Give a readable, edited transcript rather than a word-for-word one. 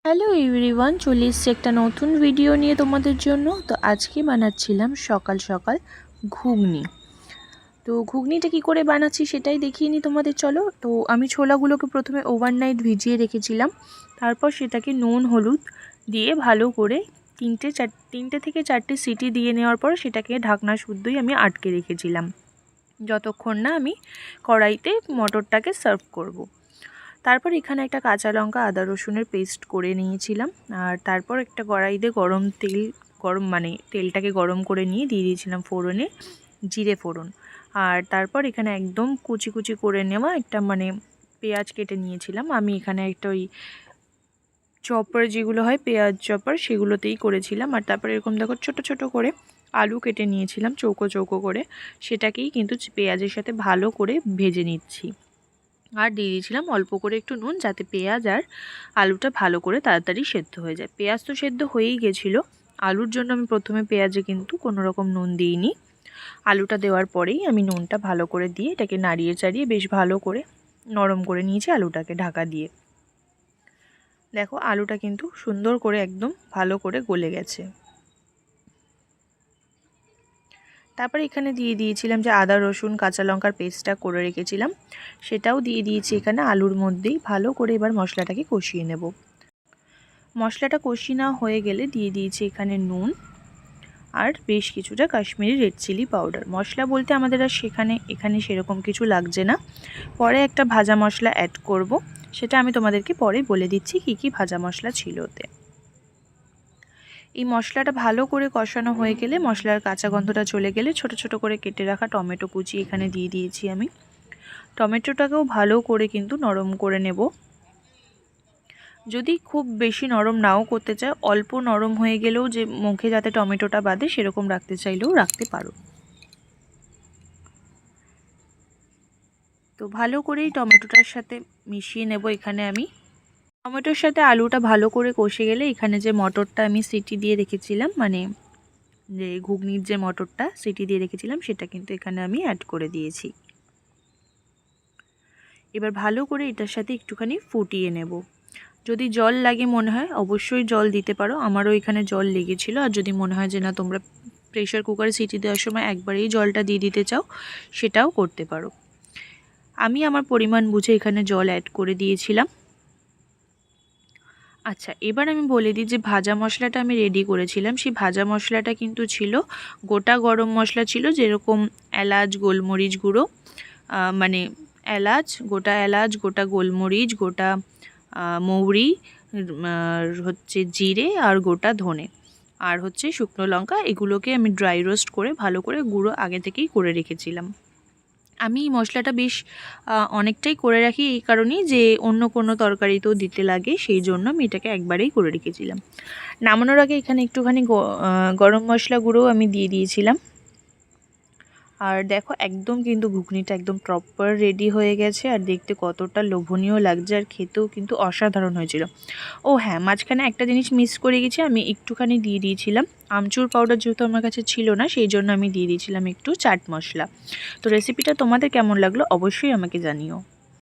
Hello everyone, চলে এসেছি একটা নতুন ভিডিও নিয়ে তোমাদের জন্য। তো আজকে বানাচ্ছিলাম সকাল সকাল ঘুগনি। তো ঘুগনিটা কি করে বানাচ্ছি সেটাই দেখিয়ে নিই তোমাদের, চলো। তো আমি ছোলাগুলোকে প্রথমে ওভারনাইট ভিজিয়ে রেখেছিলাম, তারপর সেটাকে নুন হলুদ দিয়ে ভালো করে তিনটে থেকে চারটে সিটি দিয়ে নেওয়ার পর সেটাকে ঢাকনা শুদ্ধই আমি আটকে রেখেছিলাম, যতক্ষণ না আমি কড়াইতে মটরটাকে সার্ভ করব। তারপর এখানে একটা কাঁচা লঙ্কা আদা রসুনের পেস্ট করে নিয়েছিলাম। আর তারপর একটা কড়াইতে তেলটাকে গরম করে নিয়ে দিয়ে দিয়েছিলাম ফোড়নে জিরে ফোড়ন। আর তারপর এখানে একদম কুচি কুচি করে নেওয়া একটা পেঁয়াজ কেটে নিয়েছিলাম। আমি এখানে একটা ওই চপার যেগুলো হয় পেঁয়াজ চপার, সেগুলোতেই করেছিলাম। আর তারপর এরকম দেখো ছোট ছোট করে আলু কেটে নিয়েছিলাম চৌকো চৌকো করে, সেটাকেই কিন্তু পেঁয়াজের সাথে ভালো করে ভেজে নিচ্ছি। আর দিয়ে দিয়েছিলাম অল্প করে একটু নুন, যাতে পেঁয়াজ আর আলুটা ভালো করে তাড়াতাড়ি সেদ্ধ হয়ে যায়। পেঁয়াজ তো সেদ্ধ হয়েই গেছিলো, আলুর জন্য আমি প্রথমে পেঁয়াজে কিন্তু কোনো রকম নুন দিইনি। আলুটা দেওয়ার পরেই আমি নুনটা ভালো করে দিয়ে এটাকে নাড়িয়ে চাড়িয়ে বেশ ভালো করে নরম করে নিয়েছি আলুটাকে ঢাকা দিয়ে। দেখো আলুটা কিন্তু সুন্দর করে একদম ভালো করে গলে গেছে। তারপর এখানে দিয়ে দিয়েছিলাম যে আদা রসুন কাঁচা লঙ্কার পেস্টটা করে রেখেছিলাম, সেটাও দিয়ে দিয়েছি এখানে আলুর মধ্যেই। ভালো করে এবার মশলাটাকে কষিয়ে নেব। মশলাটা কষিয়ে নেওয়া হয়ে গেলে দিয়ে দিয়েছি এখানে নুন আর বেশ কিছুটা কাশ্মীরি রেড চিলি পাউডার। মশলা বলতে আমাদের আর এখানে সেরকম কিছু লাগছে না, পরে একটা ভাজা মশলা অ্যাড করব, সেটা আমি তোমাদেরকে পরে বলে দিচ্ছি কি কি ভাজা মশলা ছিল ওতে। এই মশলাটা ভালো করে কষানো হয়ে গেলে, মশলার কাঁচা গন্ধটা চলে গেলে ছোট ছোট করে কেটে রাখা টমেটো কুচি এখানে দিয়ে দিয়েছি আমি। টমেটোটাকেও ভালো করে কিন্তু নরম করে নেব। যদি খুব বেশি নরম নাও করতে চায়, অল্প নরম হয়ে গেলেও যে মুখে যাতে টমেটোটা বাঁধে সেরকম রাখতে চাইলেও রাখতে পারো। তো ভালো করেই টমেটোটার সাথে মিশিয়ে নেব এখানে আমি। টমেটোর সাথে আলুটা ভালো করে কষে গেলে এখানে যে মটরটা আমি সিটি দিয়ে রেখেছিলাম, যে ঘুগনির যে মটরটা সিটি দিয়ে রেখেছিলাম, সেটা কিন্তু এখানে আমি অ্যাড করে দিয়েছি। এবার ভালো করে এটার সাথে একটুখানি ফুটিয়ে নেব। যদি জল লাগে মনে হয় অবশ্যই জল দিতে পারো, আমারও এখানে জল লেগেছিল। আর যদি মনে হয় যে না তোমরা প্রেশার কুকারে সিটি দেওয়ার সময় একবারেই জলটা দিয়ে দিতে চাও, সেটাও করতে পারো। আমি আমার পরিমাণ বুঝে এখানে জল অ্যাড করে দিয়েছিলাম। আচ্ছা, এবার আমি বলে দিই যে ভাজা মশলাটা আমি রেডি করেছিলাম, সেই ভাজা মশলাটা কিন্তু ছিল গোটা গরম মশলা ছিল, যেরকম এলাচ গোলমরিচ গুঁড়ো, গোটা এলাচ গোটা গোলমরিচ গোটা মৌরি, হচ্ছে জিরে আর গোটা ধনে, আর হচ্ছে শুকনো লঙ্কা। এগুলোকে আমি ড্রাই রোস্ট করে ভালো করে গুঁড়ো আগে থেকেই করে রেখেছিলাম। আমি মশলাটা বেশ অনেকটাই করে রাখি এই কারণেই যে অন্য কোনো তরকারিতেও দিতে লাগে, সেই জন্য আমি এটাকে একবারেই করে রেখেছিলাম। নামানোর আগে এখানে একটুখানি গরম মশলা গুঁড়োও আমি দিয়ে দিয়েছিলাম। আর দেখো একদম কিন্তু ঘুগনিটা একদম প্রপার রেডি হয়ে গেছে, আর দেখতে কতটা লোভনীয় লাগছে, আর খেতেও কিন্তু অসাধারণ হয়েছিল। ও হ্যাঁ, মাঝখানে একটা জিনিস মিস করে গেছি, আমি একটুখানি দিয়ে দিয়েছিলাম আমচুর পাউডার, যেহেতু আমার কাছে ছিল না সেই জন্য আমি দিয়ে দিয়েছিলাম একটু চাট মশলা। তো রেসিপিটা তোমাদের কেমন লাগলো অবশ্যই আমাকে জানিও।